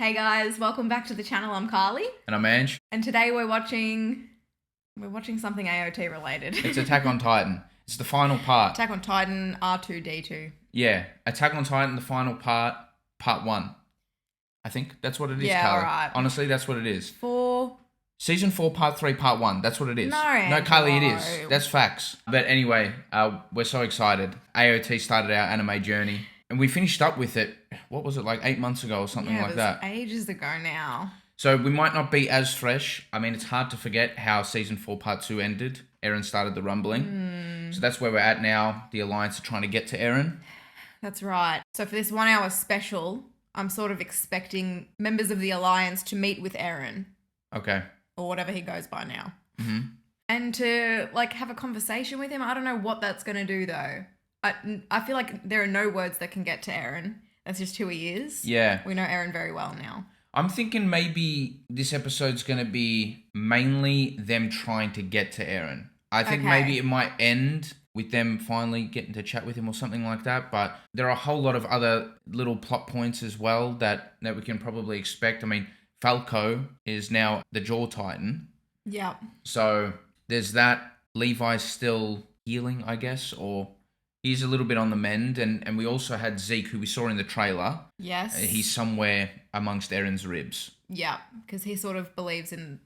Hey guys, welcome back to the channel. I'm Carlie. And I'm Ange. And today we're watching something AOT related. It's Attack on Titan. It's the final part. Attack on Titan R2-D2. Yeah, Attack on Titan, the final part, part 1. I think that's what it is, Yeah, Carlie. alright. Honestly, that's what it is. Season 4, part 3, part 1. That's what it is. No, No, Carlie, it is. That's facts. But anyway, we're so excited. AOT started our anime journey. And we finished up with it, what was it, like 8 months ago or something like that? Ages ago now. So we might not be as fresh. I mean, it's hard to forget how Season 4, Part 2 ended. Eren started the rumbling. So that's where we're at now. The Alliance are trying to get to Eren. That's right. So for this 1 hour special, I'm sort of expecting members of the Alliance to meet with Eren. Okay. Or whatever he goes by now. Mm-hmm. And to, like, have a conversation with him. I don't know what that's going to do, though. I feel like there are no words that can get to Eren. That's just who he is. Yeah. We know Eren very well now. I'm thinking maybe this episode's going to be mainly them trying to get to Eren. I think maybe it might end with them finally getting to chat with him or something like that. But there are a whole lot of other little plot points as well that we can probably expect. I mean, Falco is now the Jaw Titan. Yeah. So there's that. Levi's still healing, I guess, or he's a little bit on the mend. And we also had Zeke, who we saw in the trailer. Yes. He's somewhere amongst Eren's ribs. Yeah, because he sort of believes in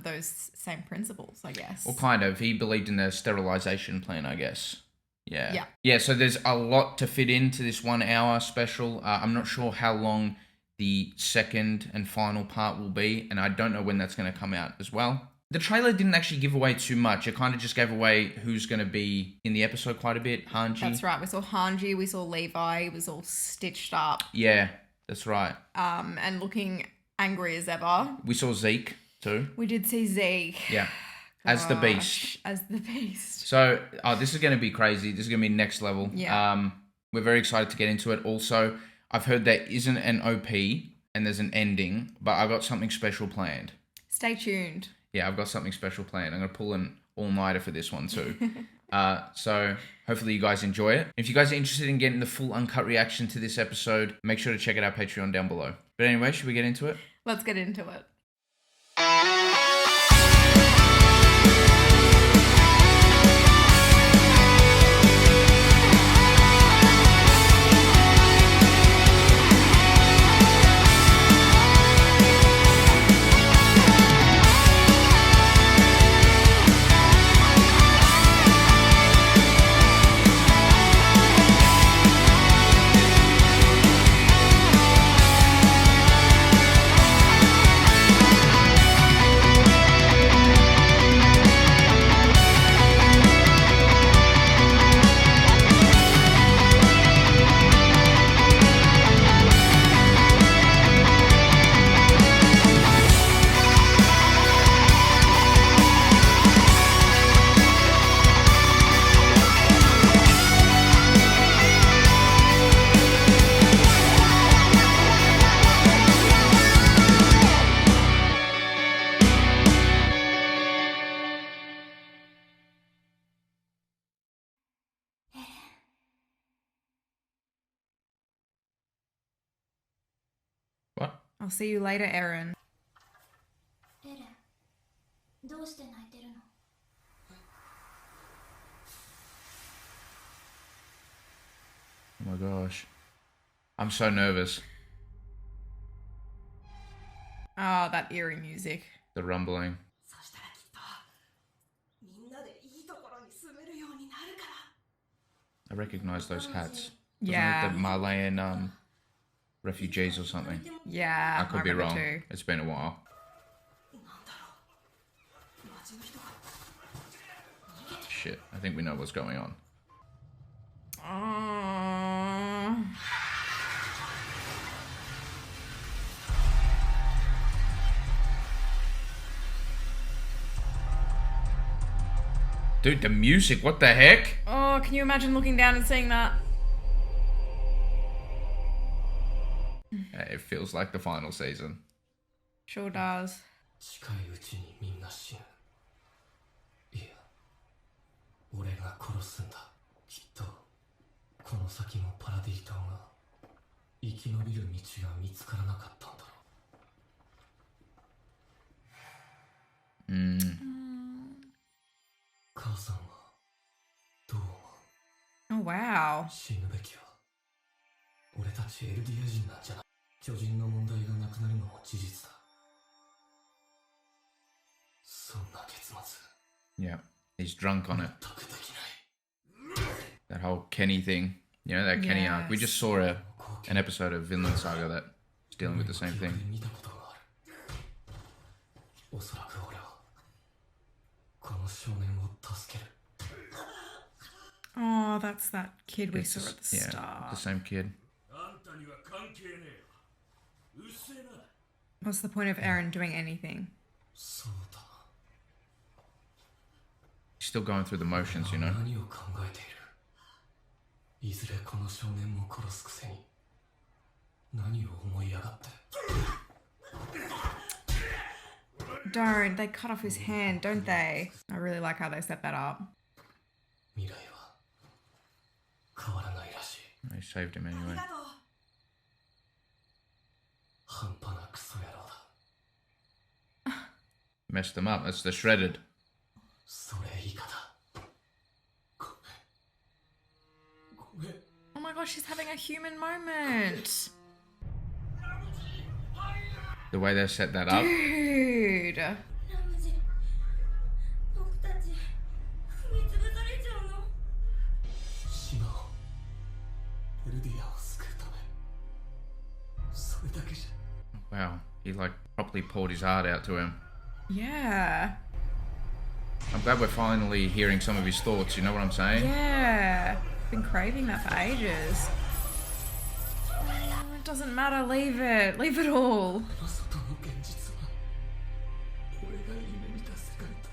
those same principles, I guess. Well, kind of. He believed in the sterilization plan, I guess. Yeah. Yeah, so there's a lot to fit into this 1 hour special. I'm not sure how long the second and final part will be, and I don't know when that's going to come out as well. The trailer didn't actually give away too much. It kind of just gave away who's going to be in the episode quite a bit. Hanji. That's right. We saw Hanji, we saw Levi. He was all stitched up. Yeah, that's right. And looking angry as ever. We saw Zeke too. We did see Zeke. Yeah. As the Beast. As the Beast. So, this is going to be crazy. This is going to be next level. Yeah. We're very excited to get into it. Also, I've heard there isn't an OP and there's an ending, but I've got something special planned. Stay tuned. Yeah, I've got something special planned. I'm going to pull an all-nighter for this one too. So hopefully you guys enjoy it. If you guys are interested in getting the full uncut reaction to this episode, make sure to check out our Patreon down below. But anyway, should we get into it? Let's get into it. What? I'll see you later, Eren. Eren, どうして泣いてるの? Oh my gosh. I'm so nervous. Oh, that eerie music. The rumbling. そしたらきっとみんなでいいところに住めるようになるから I recognize those hats. Yeah. Wasn't it the Malayan refugees or something? Yeah, I could be remember wrong. too. It's been a while. なんだろう街の人が Shit, I think we know what's going on. Dude, the music, what the heck? Oh, can you imagine looking down and seeing that? It feels like the final season. Sure does. 近いうちにみんな死ぬ。いや、俺が殺すんだ。きっとこの先のパラディ島が生き延びる道が見つからなかったんだろう。Mm. 母さんはどう思 Oh, wow. う？死ぬべきは俺たちエルディア人なんじゃない？巨人の問題がなくなるのも事実だ。そんな結末 Yeah, he's drunk on it. 納得できない。 That whole Kenny thing. You know, that Kenny arc. We just saw an episode of Vinland Saga that's dealing with the same 記憶 thing. で見たことがある。おそらく俺はこの少年を助ける。 Oh, that's that kid we It's saw just- at the yeah, start. the same kid. あんたには関係ねえわ。うっせえな。 What's the point of Eren doing anything? そうだな。 He's still going through the motions, you know. 何を考えている？いずれこの少年も殺すくせに何を思いやがって。 Don't. They cut off his hand, don't they? I really like how they set that up. 未来は変わらないらしい。 They saved him あり anyway. がとう。半端なクソ野郎だ。 Messed him up. That's the shredded. それ以下だ。ごめん。ごめん。 Oh my gosh, she's having a human moment. The way they set that up. Dude. ラムジ、僕たち踏み潰されちゃうの？島をエルディアを救うため、それだけじゃ。 Wow. He like properly poured his heart out to him. Yeah. I'm glad we're finally hearing some of his thoughts, you know what I'm saying? Yeah. Been craving that for ages. Oh, it doesn't matter. Leave it. Leave it all. この外の現実は俺が夢見た世界と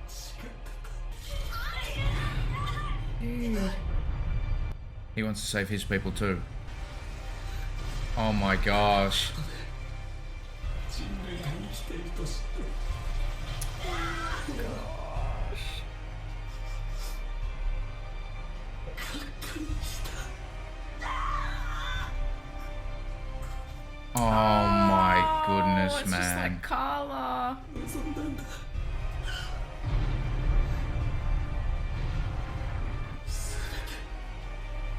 違ってた。 Dude. He wants to save his people too. Oh my gosh. 人類が生きていると知って Oh my goodness, Oh, it's just man. like Carla. 望んだんだ。全て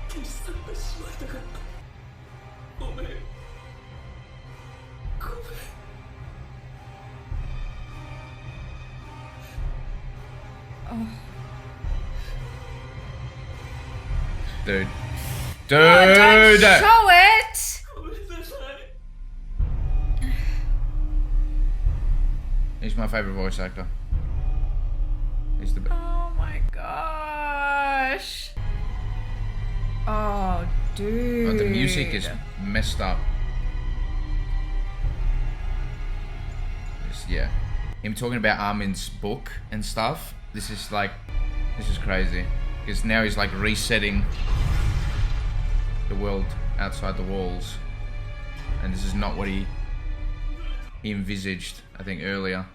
消し去ってしまいたかった。ごめん。ごめん。 Dude. Oh, don't Dude! show it. ごめんなさい。 He's my favorite voice actor. He's the best. Oh my gosh. Oh, dude. The music is messed up. Yeah. Him talking about Armin's book and stuff. This is crazy. Because now he's like resetting the world outside the walls. And this is not what he envisaged, I think, earlier.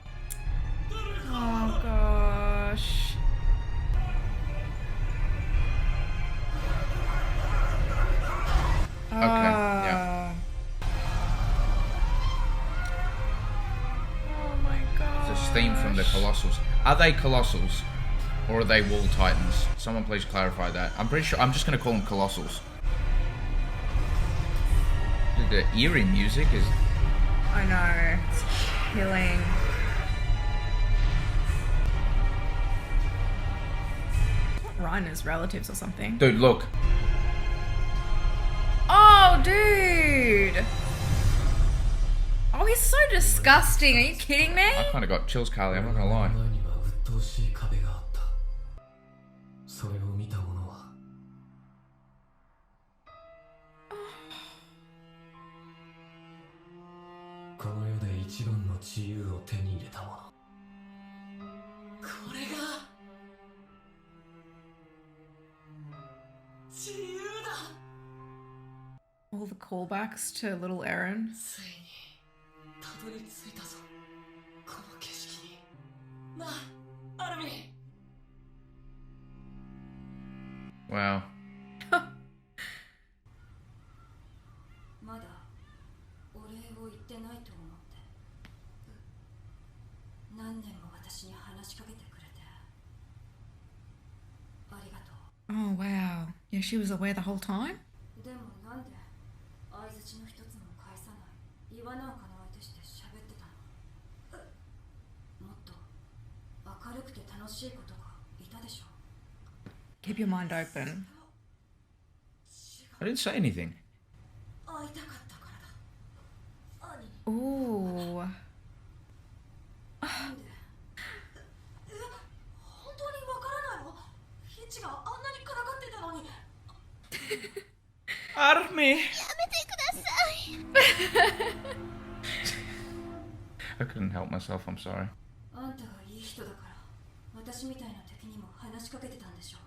Oh gosh. Okay, yeah. Oh my god. It's a steam from the Colossals. Are they Colossals? Or are they Wall Titans? Someone please clarify that. I'm pretty sure, I'm just going to call them Colossals. The eerie music is... I know. It's killing. Reiner's relatives or something. Dude, look. Oh, dude. Oh, he's so disgusting. Are you kidding me? I kind of got chills, Carlie, I'm not going to lie. 前には鬱陶しい壁があった。それを見た者はこの世で一番の自由を手に入れた者。これが自由だ。 All the callbacks to little Eren. ついにたどり着いたぞ。この景色に。なあ、アルミン。 Wow. まだお礼を言ってないと思って。何何年も私に話しかけてくれてありがと Oh, wow. Yeah, she was aware the whole time? う。でもなんで相づちの一つも返さない。岩なんかの相手して喋ってたの。もっと明るくて楽しいことがいたでしょ。 Keep your mind open. I didn't say anything. 会いたかったからだ。兄に Ooh. なんで本当にわからないの？ヒッチがあんなにからかってたのに。 Army! I couldn't help myself, I'm sorry. あんたがいい人だから私みたいな敵にも話しかけてたんでしょ。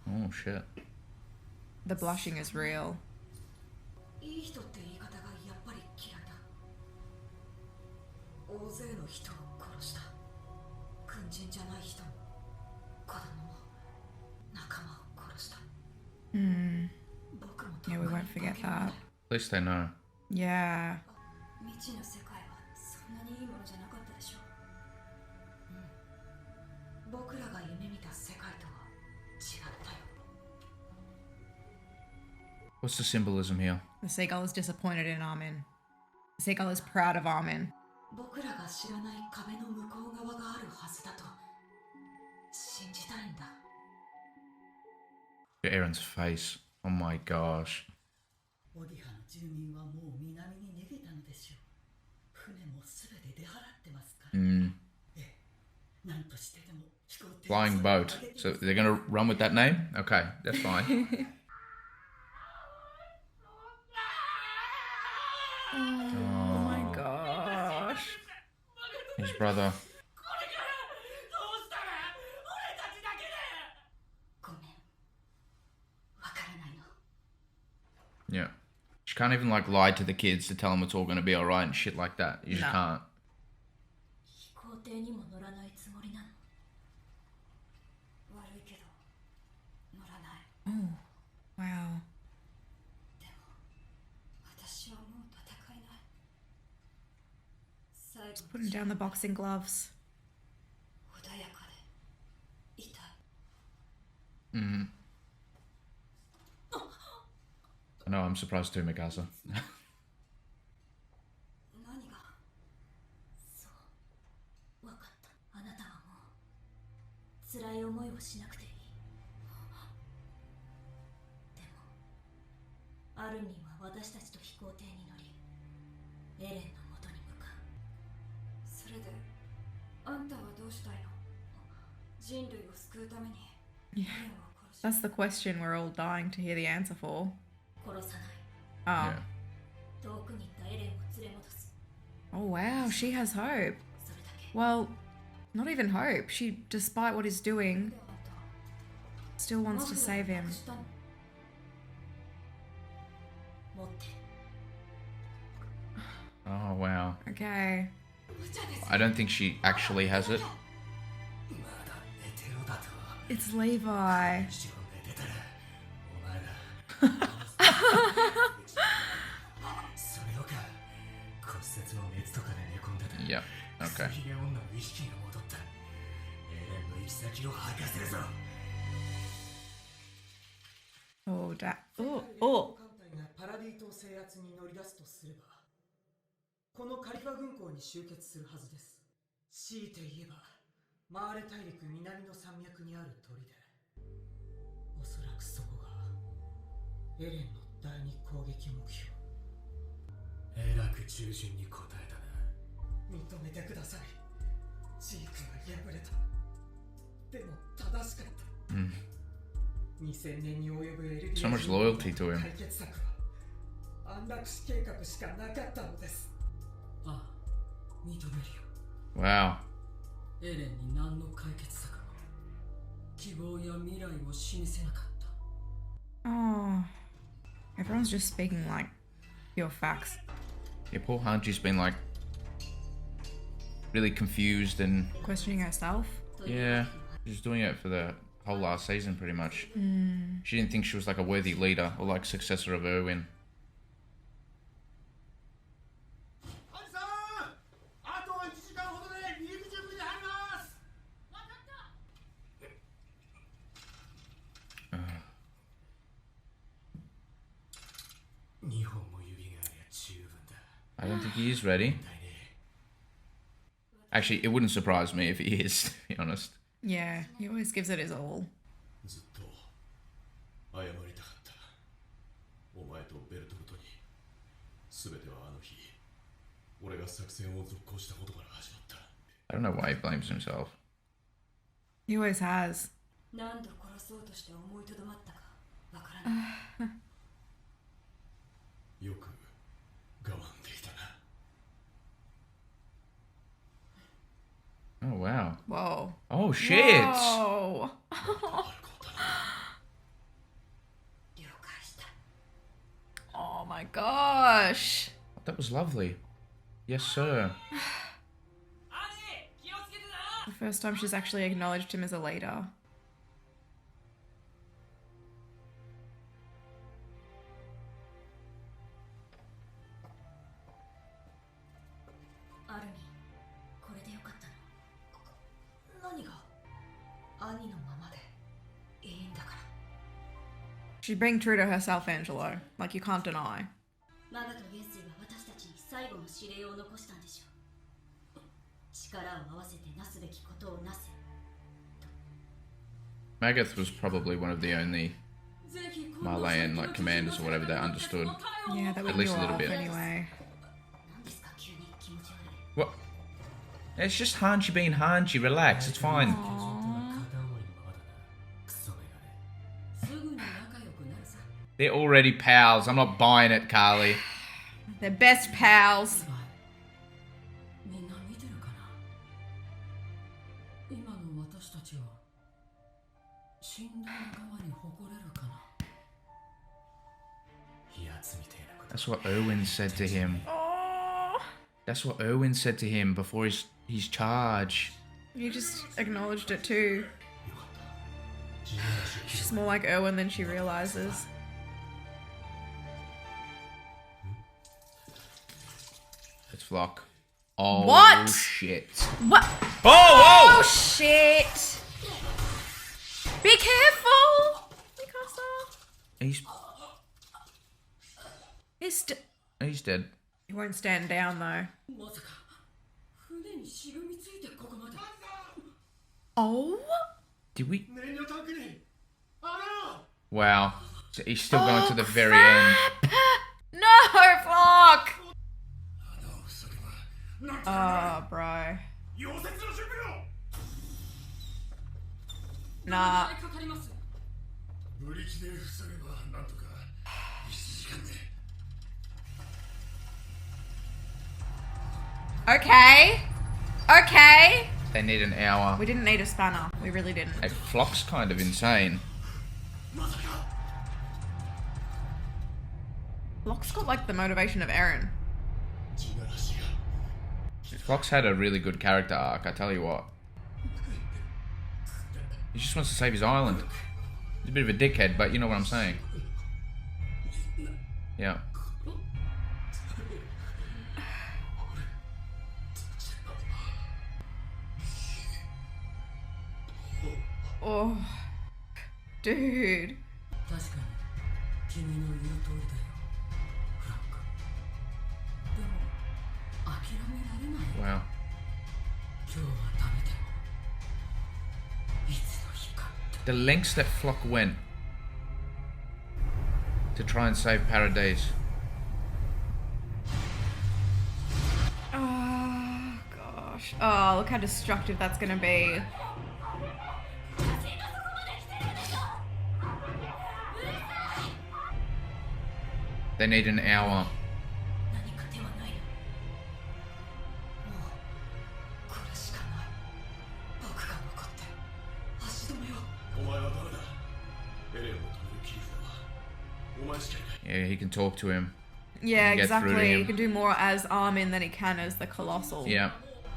Oh shit. The blushing is real. いい人って言い方がやっぱり嫌いだ。大勢の人を殺した。軍人じゃない人も子供も仲間を殺した。 Hmm. 僕も Yeah, we won't forget that. At least they know. Yeah. 未知の世界はそんなにいいものじゃなかったでしょ。僕らが夢見た世界とは違ったよ。 What's the symbolism here? The seagull is disappointed in Armin. The seagull is proud of Armin. 僕らが知らない壁の向こう側があるはずだと信じたいんだ。 Aaron's face. Oh my gosh. オディハの住民はもう南に逃げたのでしょう。船もすべて出払ってますから。 Mm. 何としてでも飛行艇 Flying boat. So they're gonna run with that name? Okay, that's fine. Oh my gosh. His brother. ごめん。わからないの。 Yeah. She can't even like lie to the kids to tell them it's all gonna be alright and shit like that. You just No. can't. 飛行艇にも乗らないつもりなの。悪いけど乗らない。 Oh, wow. でも私はもう戦えない。最後 Putting down the boxing gloves. 穏やかで痛い。 Mm. I know, I'm surprised too, Mikasa. 何が？そう、わかった。あなたはもう辛い思いをしなくていい。でもアルミンは私たちと飛行艇に乗りエレンの元に向かう。それであんたはどうしたいの？人類を救うためにエレンを殺し That's the question we're all dying to hear the answer for. 殺さない。 Oh. Yeah. 遠くに行ったエレンを連れ戻す。 Oh, wow. She has hope. それだけ。 Well, not even hope. She, despite what he's doing, であんた still wants to save him. 持って。 Oh, wow. Okay. I don't think she actually has it. まだ寝てろだと。 It's Levi. 一応寝てたらお前らそれよか骨折の熱とかで寝込んでた。 Yeah. Okay. ひげ女の意識が戻った。エレンの行き先を吐かせるぞ。 Oh, oh, 艦 oh. 隊がパラディ島制圧に乗り出すとすれば、このカリファ軍港に集結するはずです。強いて言えば、マーレ大陸南の山脈にある砦。おそらくそこがエレンの第二攻撃目標。えらく従順に答えたな。認めてください。ジークは敗れた。でも正しかった。 Mm. 2000年に及ぶエルディア So much loyalty to him. 解決策は安楽死計画しかなかったのです。ああ、認めるよ。 Wow. エレンに何の解決策も希望や未来を示せなかった。 Oh. Everyone's just speaking like pure facts. Yeah, poor Hanji's been like really confused and Questioning herself. yeah, she's doing it for the whole last season pretty much. She didn't think she was like a worthy leader or like successor of Erwin. I don't think he is ready. Actually, it wouldn't surprise me if he is, to be honest. Yeah, he always gives it his all. ずっと謝りたかった。お前とベルトルトに。全てはあの日、俺が作戦を続行したことから始まった。I don't know why he blames himself. He always has. 何度殺そうとして思いとどまったかわからない。よく我慢できたな。Oh, wow. Whoa. Oh, shit. Whoa. 了解した。 Oh my gosh. That was lovely. Yes, sir. The first time she's actually acknowledged him as a leader. Arnie, これでよかったの？何が？兄のままでいいんだから。 She's being true to herself, Angelo. Like, you can't deny. マガと元帥は私たちに最後の指令を残したんでしょう。力を合わせてなすべきことをなせ。 Magath was probably one of the only Marleyan like commanders or whatever that understood. Yeah, that we At least knew a little of bit. anyway. 何ですか急に気持ち悪い。 What? It's just Hanji being Hanji. Relax. It's fine. 片思いのままだな。クソメガネ。すぐに仲良くなるさ。 They're already pals. I'm not buying it, Carlie. They're best pals. みんな見てるかな。今の私たちは死んだ仲間に誇れるかな。やつみてえなこと。 That's what Erwin said to him. Oh. That's what Erwin said to him before his charge. You just acknowledged it too. よかった。自分らしい気 She's more like Erwin than she realizes. It's Flock. Oh, What? shit. What? Oh, Oh shit! Be careful, Mikasa. He's dead. He won't stand down though. まさか船にしがみついてここまで。 Oh? Did we? 燃料タンクにあら Wow. So he's still going to the very end. No, Flock! あのそれはなんと Oh, bro. 溶接の準備を Nah. かかります。ブリキで塞げばなんとか1時間で Okay. Okay. They need an hour. We didn't need a spanner. We really didn't. Hey, Flock's kind of insane. まさか Flock's got like the motivation of Eren. 地ならしが Flock's had a really good character arc, I tell you what. He just wants to save his island. He's a bit of a dickhead, but you know what I'm saying. Yeah. Oh. Dude. 確かに君の言う通りだよ、フランク。でも諦められないよ。 Wow. 今日はダメでもいつの日か。 The lengths that Flock went to try and save Paradise. Oh, gosh. Oh, look how destructive that's gonna be. They need an hour. 何か手はないの。もうこれしかない。僕が残って足止めを。お前はダメだ。エレンを止める切り札はお前しかいない。 Yeah, he can talk to him. Yeah, Get through to exactly. him. You can do more as Armin than he can as the Colossal. Yeah.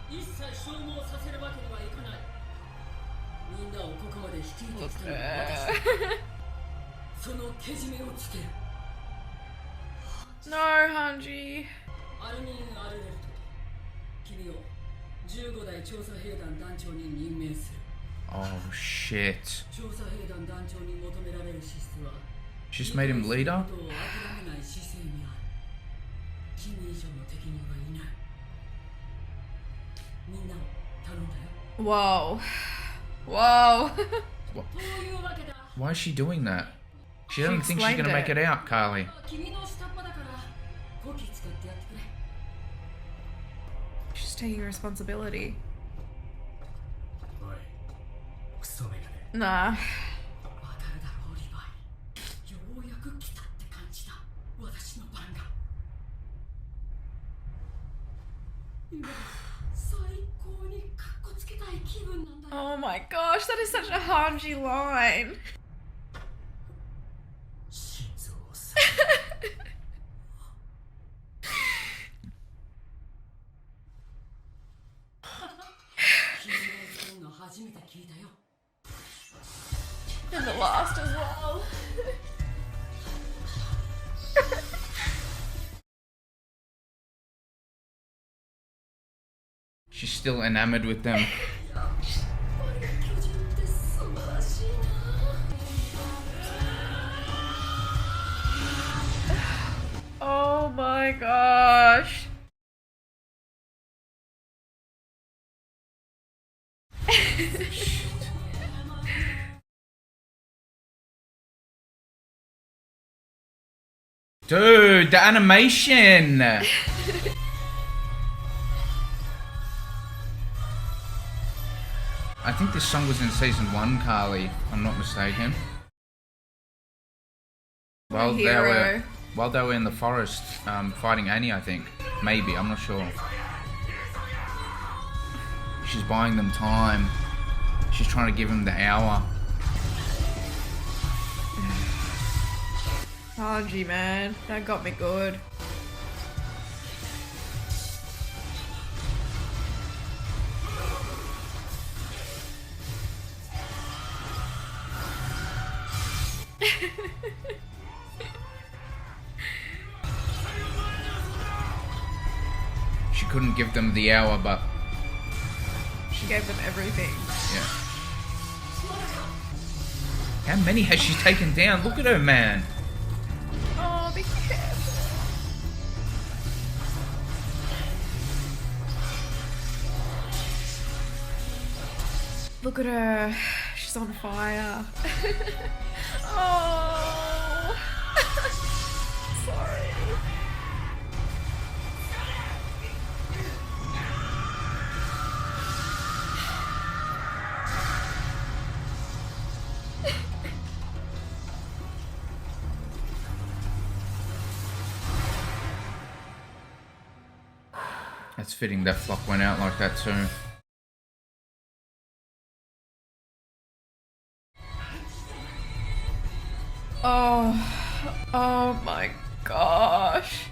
一切消耗させるわけにはいかない。みんなをここまで引き入れてきたのは私だ。そのけじめをつける。 No, Hanji. アルミン・アルレルト、君を15代調査兵団団長に任命する。 Oh, shit. 調査兵団団長に求められる資質は Just made him leader? ことを諦めない姿勢に以上の敵人はいない。みんなを頼んだよ。 Whoa. Whoa. というわけだ。 Why is she doing that? She doesn't think she's explained gonna make it. it out, Carlie. 君の下っ端だからこき使ってやってくれ。 She's taking responsibility. おいクソメガネ Nah. わかるだろうリヴァイ。ようやく来たって感じだ。私の番が。今最高にカッコつけたい気分なんだよ。 Oh my gosh, that is such a Hanji line. 心臓をさ君が言うの初めて聞いたよ。 And the last as well. She's still enamored with them. 巨人って素晴らしいな。 Oh my gosh. Dude, the animation! I think this song was in season 1, Carlie, if I'm not mistaken. While Hero. they were in the forest fighting Annie, I think. Maybe, I'm not sure. She's buying them time. She's trying to give them the hour. Hanji, man. That got me good. She couldn't give them the hour, but She gave them everything. yeah. How many has she taken down? Look at her, man. Oh, be careful. Look at her. She's on fire. Oh. Sorry. That's fitting that Flock went out like that too. Oh my gosh.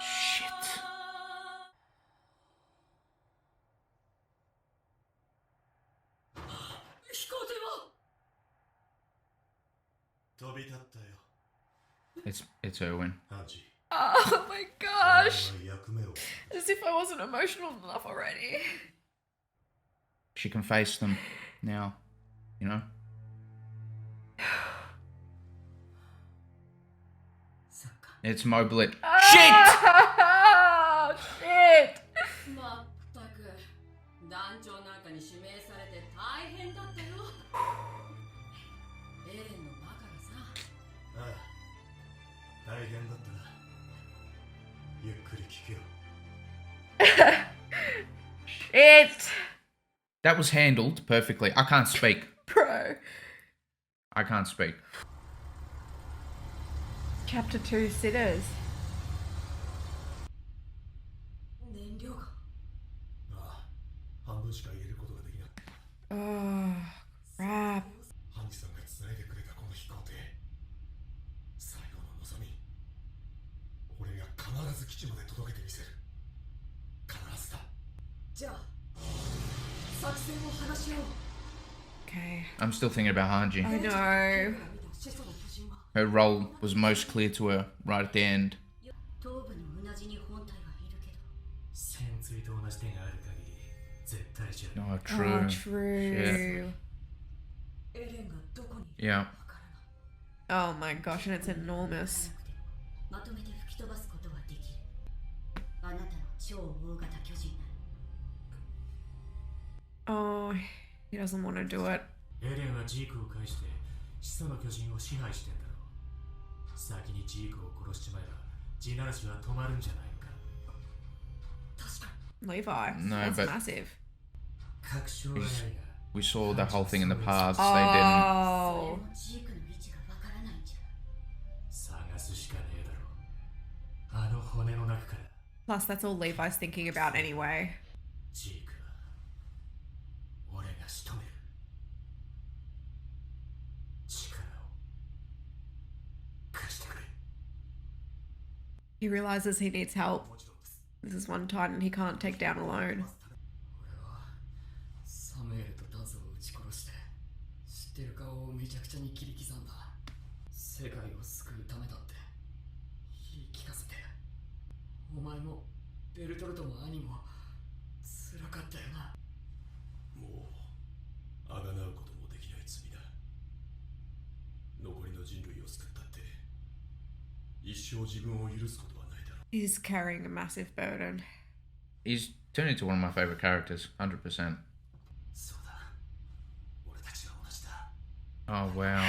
Shit. 飛行艇は。 飛び立ったよ It's Erwin. ハンジ Oh my お gosh. 前は役目を As if I wasn't emotional enough already. She can face them now, you know? そっか。 It's Moblit. Oh, shit. まったく団長なんかに指名されて大変だったよ。エレンのバカがさ。ああ大変だったなゆっくり聞くよ Shit. That was handled perfectly. I can't speak. Bro. I can't speak. Chapter 2 sitters. 燃料が。ああ半分しか入れることができない Oh, crap. ハンジさんが繋いでくれたこの飛行艇最後の望み俺が必ず基地まで届けてみせる必ずだじゃあ作戦を話し合おう。 Okay. I'm still thinking about Hanji. I know. 君が見た始祖の巨人は Her role was most clear to her right at the end. 頭部の Oh, true. Oh, true. Yeah. Oh my gosh, and it's enormous. まとめて吹き飛ばすことはできる。あなたの超大型巨人なら。 Oh, he doesn't want to do it. エレンはジークを介して始祖の巨人を支配してんだろう。先にジークを殺しちまえば地ならしは止まるんじゃないのか。確か Levi, No, that's but- massive. 確証はないが We saw the whole thing in the paths. They に。それ Oh, もジークの位置がわからないんじゃ。探すしかねえだろう。あの骨の中から plus that's all Levi's thinking about anyway. ジークは俺が仕留める。力を貸してくれ。 He realizes he needs help. もちろんです。 This is one titan he can't take down alone. 俺はサムエルとダゾを撃ち殺して知ってる顔をめちゃくちゃに切り刻んだ。世界を救うためだって言い聞かせて。お前もベルトルトも兄も辛かったよな。もうあがなうこともできない罪だ。残りの人類を救ったって一生自分を許すことはないだろう。 He's carrying a massive burden. He's turned into one of my favorite characters, 100%. そうだ。俺たちは同じだ。 Oh, wow.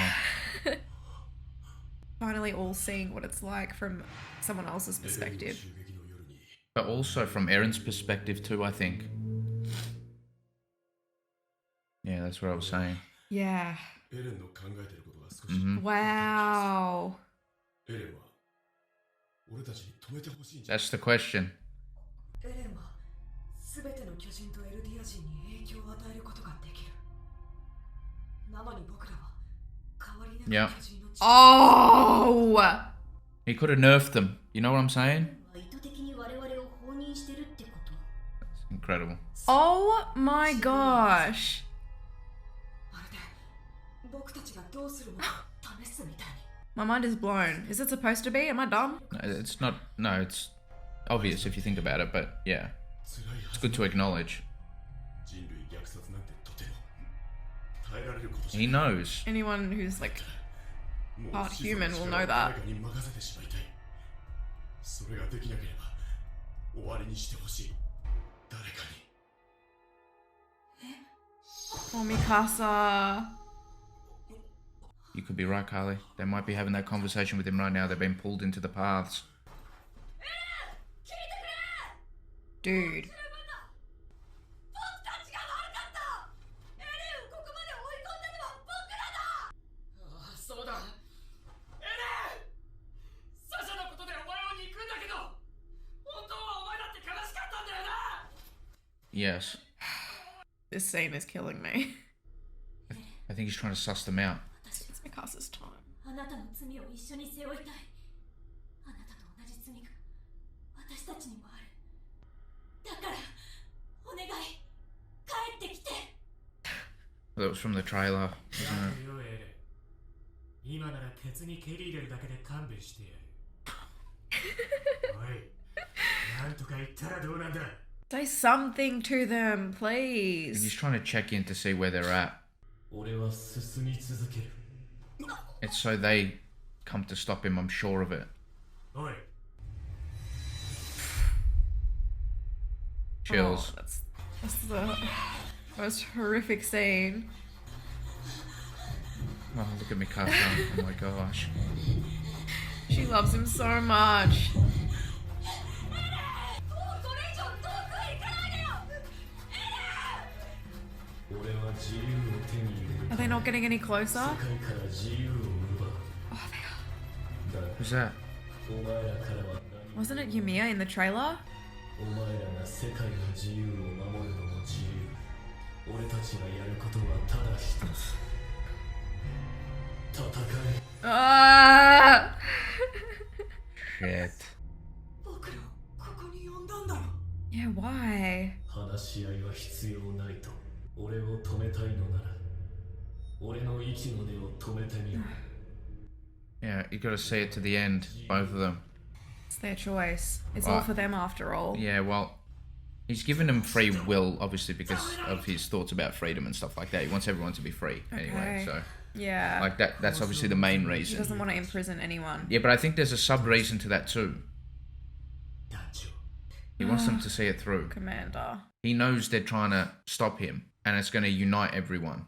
Finally all seeing what it's like from someone else's エレンの perspective. 襲撃の夜に But also from Erin's perspective too, I think. Yeah, that's what I was saying. Yeah. エレンの考えてることが少し、 Mhm. Wow. エレンは俺たちに止めてほしいんじゃ That's the question. エレンは全ての巨人とエルディア人に影響を与えることができる。なのに僕らは変わりな Yeah. く巨人の力 Oh! He could have nerfed them. You know what I'm saying? 意図的に我々を放任してるってこと。 It's incredible. Oh my gosh. まるで僕たちがどうするのか試すみたいに。 My mind is blown. Is it supposed to be? Am I dumb? No, it's not. No, it's obvious if you think about it, but yeah, 辛いは it's ず good to acknowledge. 人類虐殺なんてとても耐えられることじゃ He ない knows. Anyone who's like もう part 子孫の human will 力を know that. 誰かに任せてしまいたい。それができなければ終わりにしてほしい。誰かに。 Oh, Mikasa. You could be right, Carlie. They might be having that conversation with him right now. They've been pulled into the paths. Dude. 僕たちが悪かった。エレンをここまで追い込んだのは僕らだ。ああ、そうだ。エレン！サシャのことでお前を憎んだけど、本当はお前だって悲しかったんだよな。 Yes. This scene is killing me. I think he's trying to suss them out. It's Mikasa's time. あなたの罪を一緒に背負いたい。あなたと同じ罪が私たちにもある。だからお願い帰ってきて。 That was from the trailer, や wasn't るよエレン。今なら鉄に蹴り入れるだけで勘弁してやる。おい、なんとか言ったらどうなんだ。 Say something to them, it? He's please. trying to check in to see where they're at. 俺は進み続ける。 It's so they come to stop him, I'm sure of it. おい、 Oh, Chills. that's the most horrific scene. Oh, look at Mikasa. Oh my gosh. She loves him so much. もうこれ以上遠くへ行かないでよ。俺は自由を手に入れる。 Are they not getting any closer? 世界から自由を奪う。 Oh, they are. だが Who's that? お前らからは何も Wasn't it Yumiya in the trailer? お前らが世界の自由を守るのも自由。俺たちがやることはただ一つ。戦え。 Ah! Shit. 僕らをここに呼んだんだろ。 Yeah, why? 話し合いは必要ないと。俺を止めたいのなら、俺の息の根を止めてみろ。 Yeah, you gotta see it to the end, both of them. It's their choice. It's Right. all for them after all. Yeah, well, He's given them free will, obviously, because of his thoughts about freedom and stuff like that. He wants everyone to be free anyway, so... Yeah. Like, that's obviously the main He reason. doesn't want to imprison anyone. Yeah, but I think there's a sub-reason to that, too. 団長 He wants them to see it through. Commander. He knows they're trying to stop him, and it's going to unite everyone.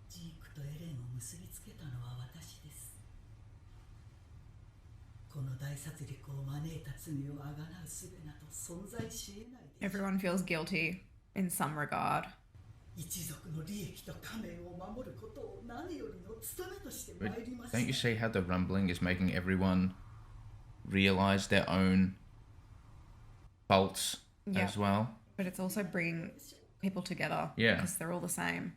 ジークとエレンを結びつけたのは私です。この大殺戮を招いた罪をあがなう術など存在し得ないです。 Everyone feels guilty in some regard. 一族の利益と家名を守ることを何よりの務めとして But 参りました。 don't you see how the rumbling is making everyone realize their own faults Yeah. as well? But it's also bringing people together. Yeah. Because they're all the same.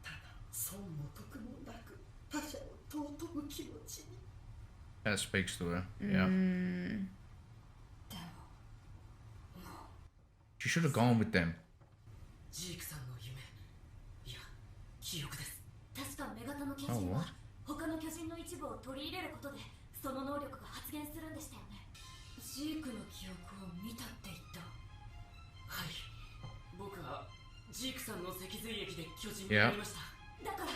ただ損も得もなく他者を尊ぶ気持ちに。 That speaks to her. Yeah. She should have gone with them. ジークさんの夢、いや記憶です。確か女型の巨 Oh, 人 what? は他の巨人の一部を取り入れることでその能力が発現するんでしたよね。ジークの記憶を見たって言った。はい、僕はジークさんの脊髄液で巨人に Yeah. なりました。だから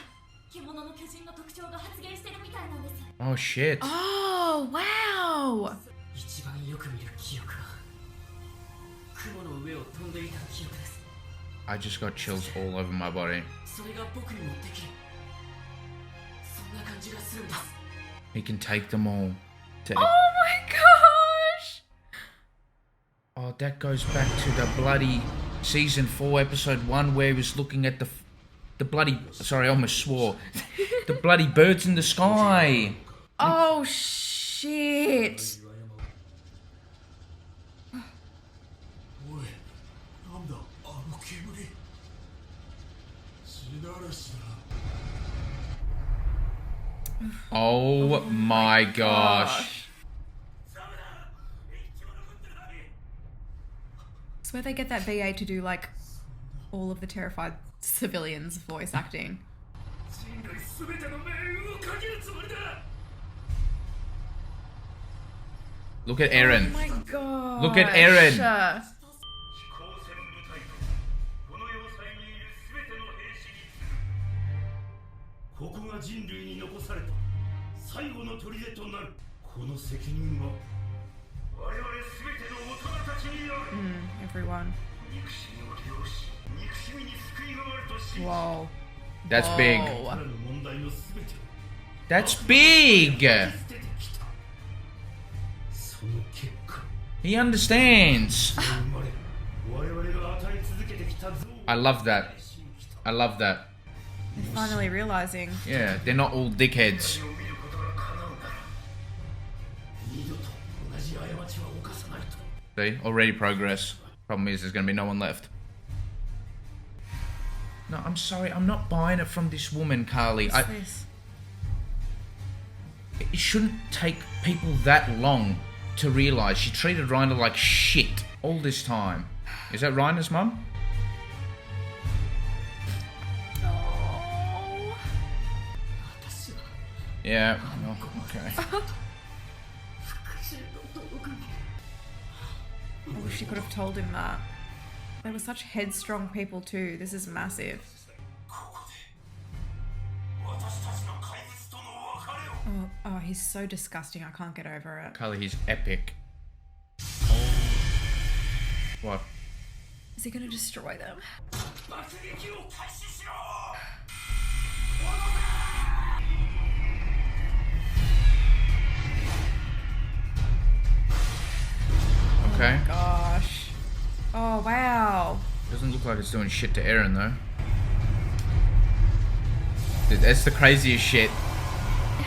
獣の巨人の特徴が発現してるみたいなんです。 Oh, shit. Oh, wow. 一番よく見る記憶は雲の上を飛んでいた記憶です。 I just got chills all over my body. それが僕にもできる。そんな感じがするんです。 He can take them all. To... Oh my gosh. Oh, that goes back to the bloody season 4, episode 1, where he was looking at the bloody... Sorry, I almost swore. The bloody birds in the sky. Oh, shit. おいなんだあの煙地ならしだ Oh my gosh. It's where they get that VA to do like all of the terrified civilians' voice acting. 人類すべての命運をかけるつもりだ Look at Oh Eren. my god. Look at Eren. 飛行船部隊とこの要塞にいるすべての兵士に告ぐここが人類に残された最後の砦となるこの責任は我々すべての大人たちにある Everyone. 憎しみを利用し憎しみに救いがあると信じ Whoa. That's big. 彼の問題のすべてを That's big. 捨ててきたその結果 He understands. 生まれ我々が与え続けてきた像 I love that. I love that. Finally realizing. Yeah, they're not all dickheads. を見ることが叶うなら二度と同じ過ちは犯さないと See, already progress. Problem is, there's going to be no one left. No, I'm sorry, I'm not buying it from this woman, Carlie. What's this? It shouldn't take people that long to realise she treated Reiner like shit all this time. Is that Reiner's mum? Oh. Yeah. Oh, okay. I wish she could have told him that. They were such headstrong people too. This is massive. 私たちの怪物との別れを Oh, he's so disgusting. I can't get over it. Carlie, he's epic. What? Is he gonna destroy them? 爆撃を開始しろ Okay. Gosh. Oh, wow. Doesn't look like it's doing shit to Eren though. Dude, that's the craziest shit.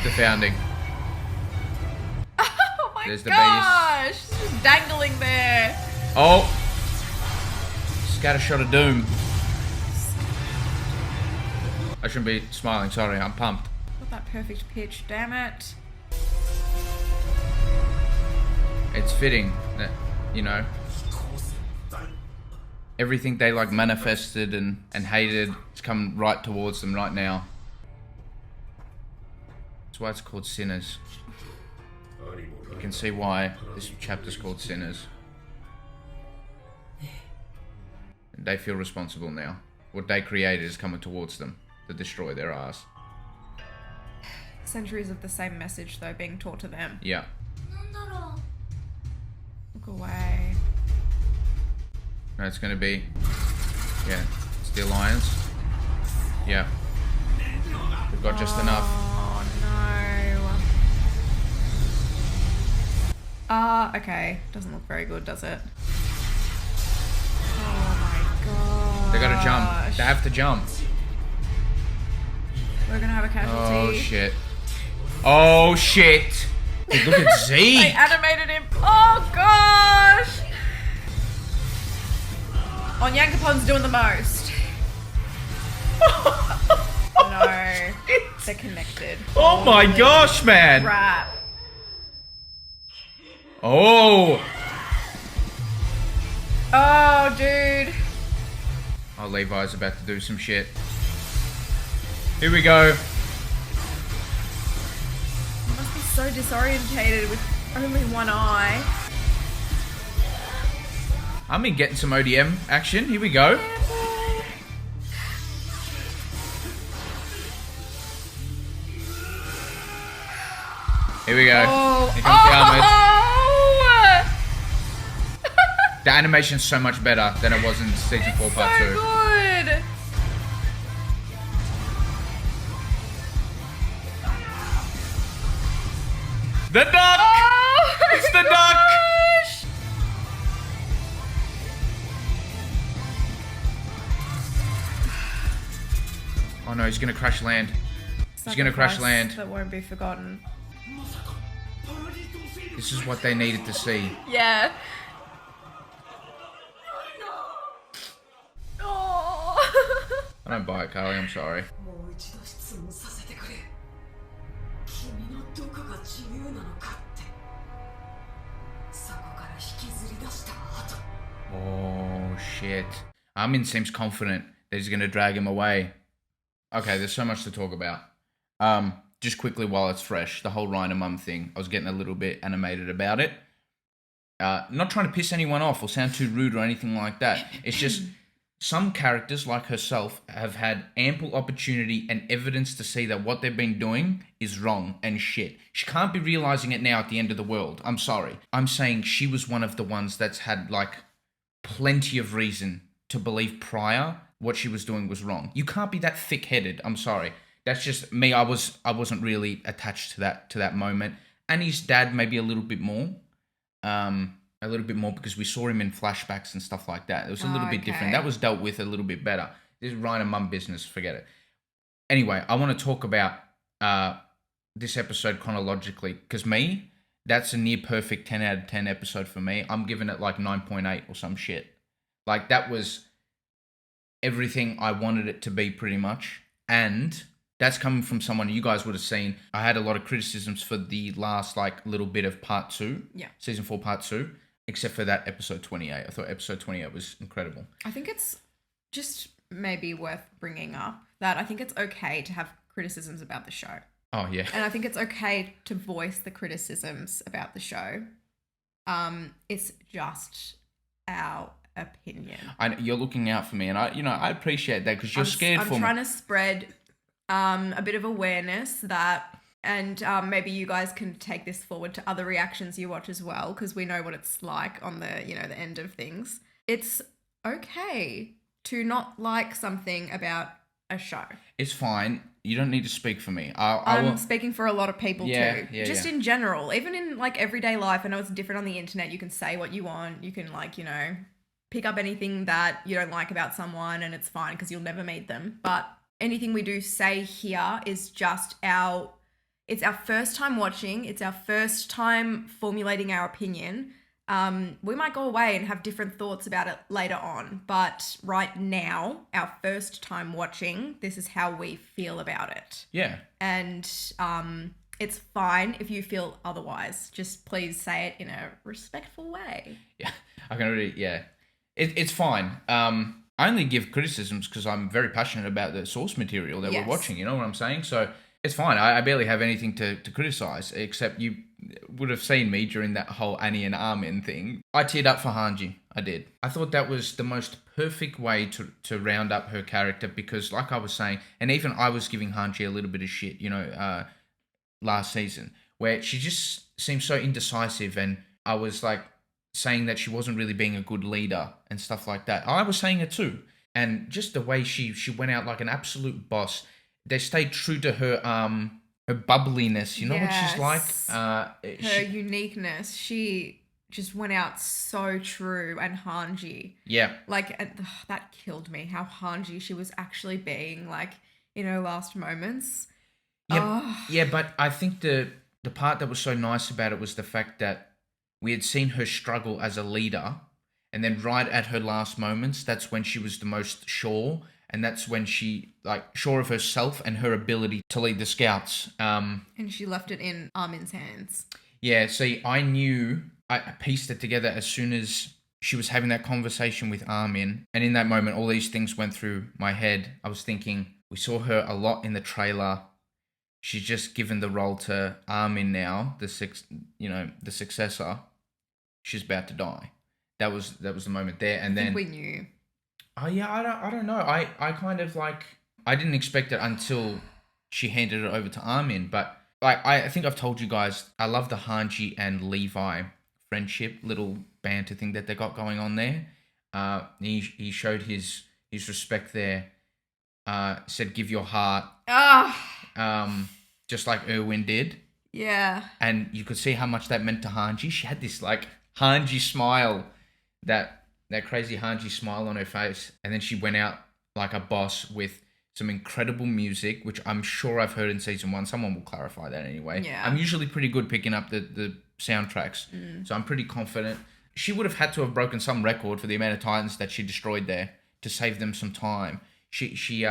The founding. Oh my There's the gosh. It's just dangling there. Oh! Scattershot of doom. I shouldn't be smiling, sorry, I'm pumped. Got that perfect pitch, damn it. It's fitting that, you know, everything they like manifested and hated is coming right towards them right now. That's why it's called Sinners. You can see why this chapter's called Sinners. They feel responsible now. What they created is coming towards them to destroy their ass. Centuries of the same message, though, being taught to them. Yeah. なんだろう Look away. No, it's gonna be... Yeah. It's the Alliance. Yeah. We've got just enough. Oh, no. Okay. Doesn't look very good, does it? Oh, my God. They gotta jump. They have to jump. We're gonna have a casualty. Oh, shit. Oh, shit. Dude, look at They Zeke. animated him. Oh, gosh. Onyankapon's doing the most. No. They're connected. Oh my Holy gosh, man. crap. Oh. Oh, dude. Oh, Levi's about to do some shit. Here we go. He must be so disorientated with only one eye. I'm in getting some ODM action. Here we go. Here we go. Oh. Here comes the armored. Oh. The animation's so much better than it was in season 4 part 2. So good. The duck! Oh, It's the duck! gosh. Oh no, he's gonna crash land. He's gonna crash Sacrifice land. that won't be forgotten. まさかパラリート勢力 This is what they needed to see. Yeah. Oh. I don't buy it, Carlie. I'm sorry. もう一度質問させてくれ。君のどこが自由なのかって。そこから引きずり出した後。 Oh shit. Armin seems confident that he's gonna drag him away. Okay, there's so much to talk about. Just quickly while it's fresh, the whole Rhino Mum thing. I was getting a little bit animated about it. Not trying to piss anyone off or sound too rude or anything like that. It's just some characters like herself have had ample opportunity and evidence to see that what they've been doing is wrong and shit. She can't be realizing it now at the end of the world. I'm sorry. I'm saying she was one of the ones that's had like plenty of reason to believe prior what she was doing was wrong. You can't be that thick-headed. I'm sorry. That's just me. I wasn't really attached to that moment. And his dad maybe a little bit more. Because we saw him in flashbacks and stuff like that. It was a little bit different. That was dealt with a little bit better. This Ryan and Mum business, forget it. Anyway, I want to talk about this episode chronologically because that's a near perfect 10 out of 10 episode for me. I'm giving it like 9.8 or some shit. Like that was everything I wanted it to be pretty much. And that's coming from someone you guys would have seen. I had a lot of criticisms for the last like little bit of part 2. Yeah. Season 4 part 2. Except for that episode 28. I thought episode 28 was incredible. I think it's just maybe worth bringing up that I think it's okay to have criticisms about the show. Oh, yeah. And I think it's okay to voice the criticisms about the show. It's just our opinion. You're looking out for me, and I appreciate that because you're scared for me. I'm trying to spread a bit of awareness that... And maybe you guys can take this forward to other reactions you watch as well, because we know what it's like on the, the end of things. It's okay to not like something about a show. It's fine. You don't need to speak for me. I'm speaking for a lot of people too. Yeah, Just in general, even in like everyday life. I know it's different on the internet. You can say what you want. You can pick up anything that you don't like about someone, and it's fine because you'll never meet them. But anything we do say here is just it's our first time watching. It's our first time formulating our opinion. We might go away and have different thoughts about it later on. But right now, our first time watching, this is how we feel about it. Yeah. And it's fine if you feel otherwise. Just please say it in a respectful way. Yeah. I can already, yeah. It's fine. I only give criticisms because I'm very passionate about the source material that we're watching. You know what I'm saying? So... It's fine. I barely have anything to criticize, except you would have seen me during that whole Annie and Armin thing. I teared up for Hanji. I did. I thought that was the most perfect way to round up her character because, like I was saying, and even I was giving Hanji a little bit of shit, last season, where she just seemed so indecisive, and I was like saying that she wasn't really being a good leader and stuff like that. I was saying it too. And just the way she went out like an absolute boss. They stayed true to her bubbliness. You know what she's like? Her uniqueness. She just went out so true. And Hanji. Yeah. Like, that killed me. How Hanji she was actually being, like, in her last moments. Yeah, yeah, but I think the part that was so nice about it was the fact that we had seen her struggle as a leader, and then right at her last moments, that's when she was the most sure, and that's when she, like, sure of herself and her ability to lead the scouts. And she left it in Armin's hands. Yeah, see, I pieced it together as soon as she was having that conversation with Armin, and in that moment, all these things went through my head. I was thinking, we saw her a lot in the trailer. She's just given the role to Armin now, the successor. She's about to die. That was the moment there, and then we knew. Oh yeah, I don't know. I kind of like I didn't expect it until she handed it over to Armin, but like I think I've told you guys, I love the Hanji and Levi friendship, little banter thing that they got going on there. He showed his respect there. Said give your heart. Just like Erwin did. Yeah. And you could see how much that meant to Hanji. She had this like Hanji smile, that crazy Hanji smile on her face. And then she went out like a boss with some incredible music, which I'm sure I've heard in season 1. Someone will clarify that anyway. Yeah. I'm usually pretty good picking up the soundtracks. So I'm pretty confident. She would have had to have broken some record for the amount of Titans that she destroyed there to save them some time. She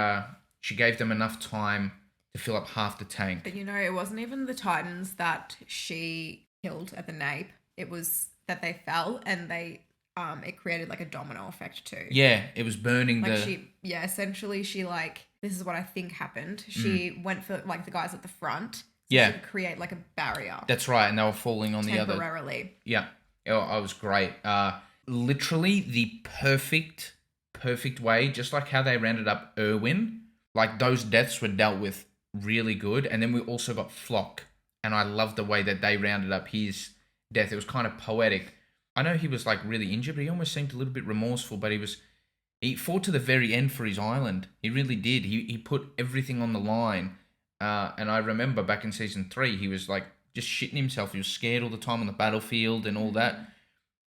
gave them enough time to fill up half the tank. But it wasn't even the Titans that she killed at the nape. It was that they fell and it created like a domino effect too. Yeah, it was burning essentially she this is what I think happened. She went for like the guys at the front. So yeah. She could create like a barrier. That's right, and they were falling on the other. Temporarily. Yeah. Oh, it was great. Literally the perfect way, just like how they rounded up Erwin. Like those deaths were dealt with really good, and then we also got Flock, and I love the way that they rounded up his death. It was kind of poetic. I know he was like really injured, but he almost seemed a little bit remorseful, but he fought to the very end for his island. He really did. He put everything on the line, and I remember back in season 3 he was like just shitting himself. He was scared all the time on the battlefield and all that,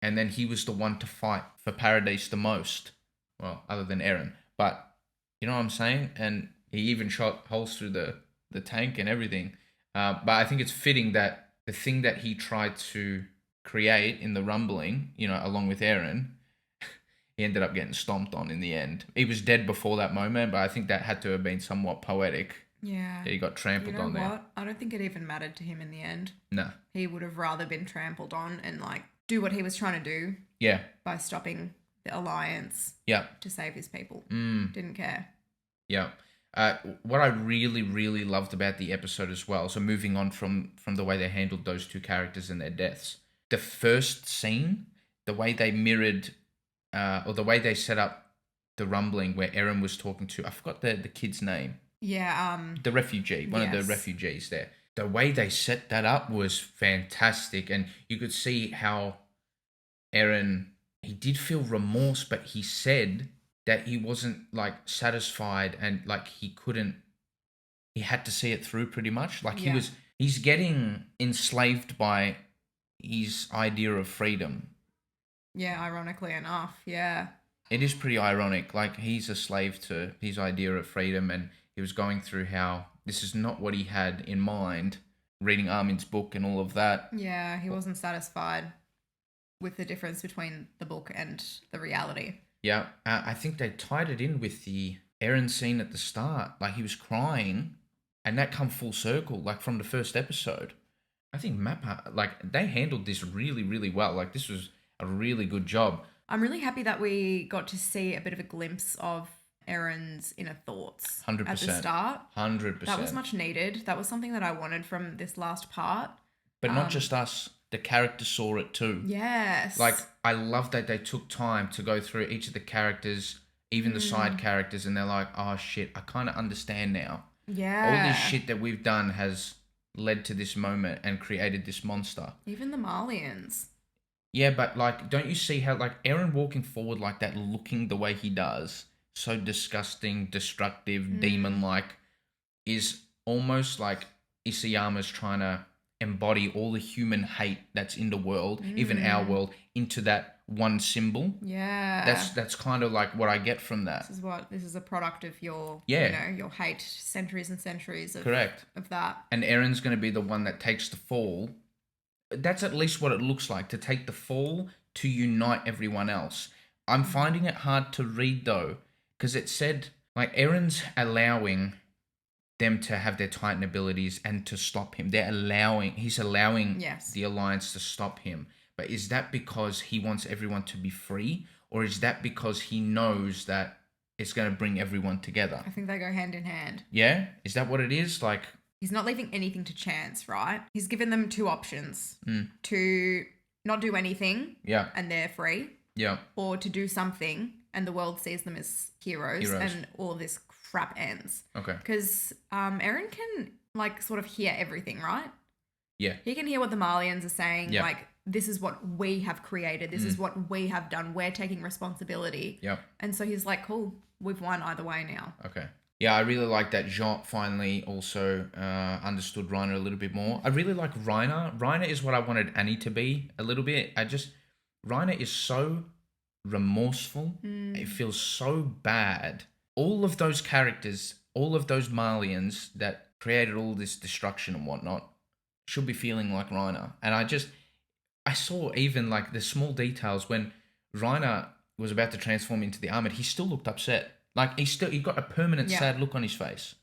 and then he was the one to fight for Paradise the most, well, other than Eren. But you know what I'm saying? And he even shot holes through the tank and everything. But I think it's fitting that the thing that he tried to create in the rumbling, along with Eren, he ended up getting stomped on in the end. He was dead before that moment, but I think that had to have been somewhat poetic. Yeah. He got trampled on there. What? I don't think it even mattered to him in the end. No. He would have rather been trampled on and like do what he was trying to do. Yeah. By stopping the Alliance. Yeah. To save his people. Didn't care. Yeah. What I really, really loved about the episode as well, so moving on from the way they handled those two characters and their deaths, the first scene, the way they mirrored, or the way they set up the rumbling where Eren was talking to, I forgot the kid's name. Yeah. The refugee, one of the refugees there. The way they set that up was fantastic, and you could see how Eren, he did feel remorse, but he said that he wasn't like satisfied and like he had to see it through pretty much. Like he's getting enslaved by his idea of freedom. Yeah, ironically enough, yeah. It is pretty ironic. Like he's a slave to his idea of freedom, and he was going through how this is not what he had in mind, reading Armin's book and all of that. Yeah, he wasn't satisfied with the difference between the book and the reality. Yeah, I think they tied it in with the Eren scene at the start. Like, he was crying, and that come full circle, like, from the first episode. I think Mappa, like, they handled this really, really well. Like, this was a really good job. I'm really happy that we got to see a bit of a glimpse of Eren's inner thoughts 100%. At the start. 100%. That was much needed. That was something that I wanted from this last part. But not just us. the character saw it too. Yes. Like, I love that they took time to go through each of the characters, even the side characters, and they're like, oh shit, I kind of understand now. Yeah. All this shit that we've done has led to this moment and created this monster. Even the Malians. Yeah, but like, don't you see how like Eren walking forward like that, looking the way he does, so disgusting, destructive, demon-like, is almost like Isayama's trying to embody all the human hate that's in the world, even our world, into that one symbol. Yeah. That's kind of like what I get from that. This is a product of your your hate, centuries and centuries of Correct. of that. And Eren's going to be the one that takes the fall. That's at least what it looks like, to take the fall to unite everyone else. I'm finding it hard to read though, because it said like Eren's allowing them to have their Titan abilities and to stop him. He's allowing the Alliance to stop him. But is that because he wants everyone to be free? Or is that because he knows that it's going to bring everyone together? I think they go hand in hand. Yeah? Is that what it is? Like, he's not leaving anything to chance, right? He's given them two options. To not do anything and they're free. Yeah. Or to do something and the world sees them as heroes. And all of this crap ends. Okay. Because Eren can like sort of hear everything, right? Yeah. He can hear what the Malians are saying. Yeah. Like, this is what we have created. This is what we have done. We're taking responsibility. Yeah. And so he's like, cool, we've won either way now. Okay. Yeah, I really like that Jean finally also understood Reiner a little bit more. I really like Reiner. Reiner is what I wanted Annie to be a little bit. Reiner is so remorseful. It feels so bad. All of those characters, all of those Malians that created all this destruction and whatnot should be feeling like Reiner. And I saw even like the small details when Reiner was about to transform into the Armored, he still looked upset. Like he got a permanent sad look on his face.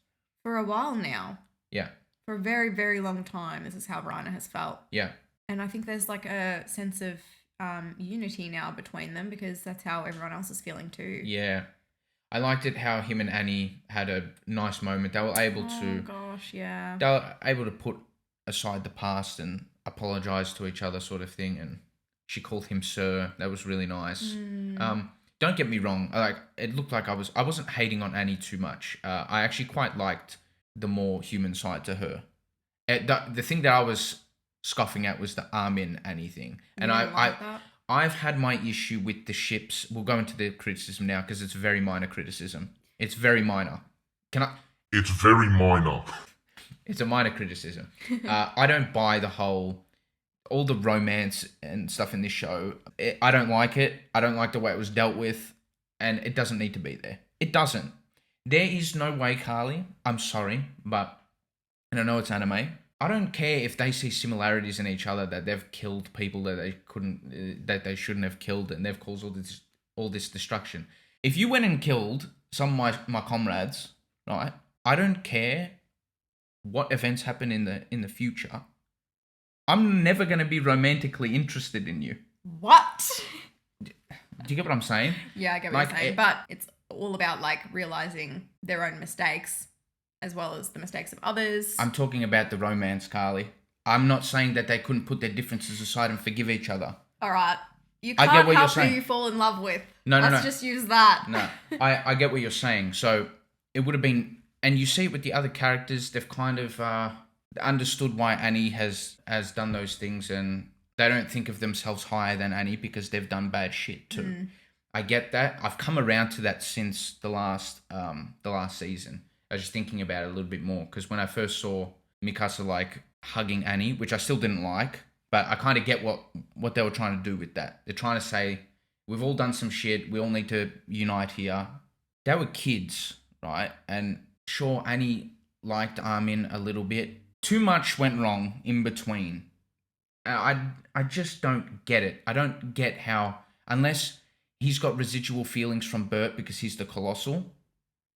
For a while now. Yeah. For a very, very long time, this is how Reiner has felt. Yeah. And I think there's like a sense of unity now between them because that's how everyone else is feeling too. Yeah. I liked it how him and Annie had a nice moment. They were able to... Oh, gosh, yeah. They were able to put aside the past and apologize to each other sort of thing. And she called him Sir. That was really nice. Don't get me wrong. It looked like I wasn't hating on Annie too much. I actually quite liked the more human side to her. The thing that I was scoffing at was the Armin Annie thing. And I've had my issue with the ships. We'll go into the criticism now because it's very minor criticism. It's very minor. It's very minor. It's a minor criticism. I don't buy all the romance and stuff in this show. I don't like it. I don't like the way it was dealt with. And it doesn't need to be there. It doesn't. There is no way, Carlie. I'm sorry, but... And I know it's anime. I don't care if they see similarities in each other, that they've killed people that they shouldn't have killed, and they've caused all this destruction. If you went and killed some of my comrades, right? I don't care what events happen in the future. I'm never going to be romantically interested in you. What? Do you get what I'm saying? Yeah, I get what you're saying. But it's all about like realizing their own mistakes as well as the mistakes of others. I'm talking about the romance, Carlie. I'm not saying that they couldn't put their differences aside and forgive each other. All right. You can't help who you fall in love with. Let's just use that. No, I get what you're saying. So it would have been... And you see it with the other characters. They've kind of understood why Annie has done those things, and they don't think of themselves higher than Annie because they've done bad shit too. I get that. I've come around to that since the last season. I was just thinking about it a little bit more because when I first saw Mikasa like hugging Annie, which I still didn't like, but I kind of get what they were trying to do with that. They're trying to say, we've all done some shit. We all need to unite here. They were kids, right? And sure, Annie liked Armin a little bit. Too much went wrong in between. I just don't get it. I don't get how, unless he's got residual feelings from Bert because he's the Colossal,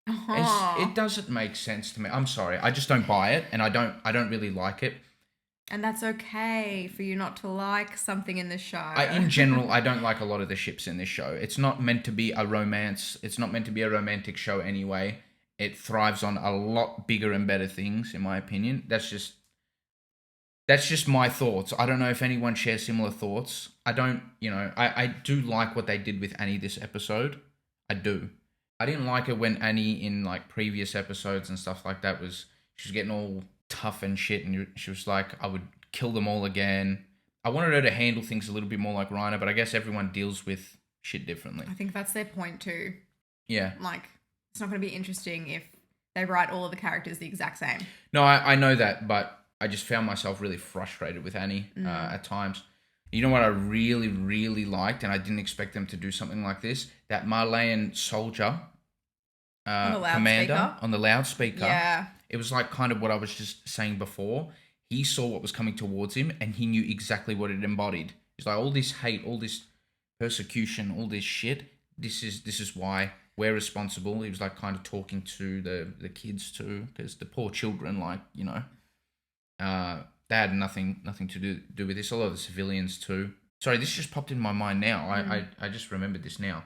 it doesn't make sense to me. I'm sorry. I just don't buy it, and I don't really like it. And that's okay for you not to like something in the show. In general, I don't like a lot of the ships in this show. It's not meant to be a romance. It's not meant to be a romantic show anyway. It thrives on a lot bigger and better things, in my opinion. That's That's just my thoughts. I don't know if anyone shares similar thoughts. I don't, I do like what they did with Annie this episode. I do. I didn't like it when Annie in like previous episodes and stuff like that she was getting all tough and shit, and she was like, I would kill them all again. I wanted her to handle things a little bit more like Reiner, but I guess everyone deals with shit differently. I think that's their point too. Yeah. Like, it's not going to be interesting if they write all of the characters the exact same. No, I know that, but I just found myself really frustrated with Annie at times. You know what I really, really liked, and I didn't expect them to do something like this? That Marleyan soldier commander on the loudspeaker. Yeah. It was like kind of what I was just saying before. He saw what was coming towards him, and he knew exactly what it embodied. It's like all this hate, all this persecution, all this shit. This is why we're responsible. He was like kind of talking to the kids too, because the poor children, like, they had nothing to do with this. A lot of the civilians too. Sorry, this just popped in my mind now. I just remembered this now.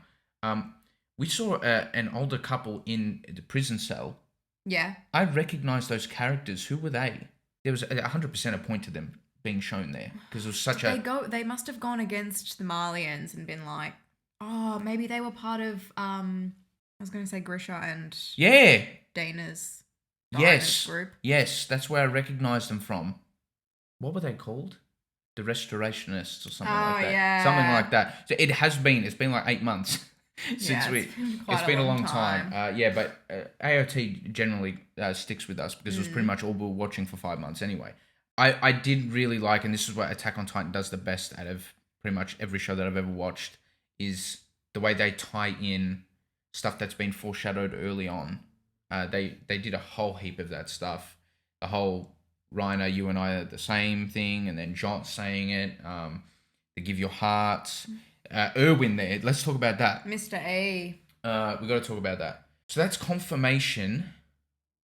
We saw an older couple in the prison cell. Yeah. I recognized those characters. Who were they? There was 100% a point to them being shown there, because it was such They must have gone against the Marleyans and been like, oh, maybe they were part of I was going to say Grisha and Dana's group. Yes, that's where I recognized them from. What were they called? The Restorationists or something like that. Yeah. Something like that. So it's been like 8 months since it's been a long time. But AOT generally sticks with us because it was pretty much all we were watching for 5 months anyway. I did really like, and this is what Attack on Titan does the best out of pretty much every show that I've ever watched, is the way they tie in stuff that's been foreshadowed early on. They did a whole heap of that stuff. The whole Reiner, you and I are the same thing, and then John saying it. They give your heart. Erwin there. Let's talk about that. Mr. A. We got to talk about that. So that's confirmation,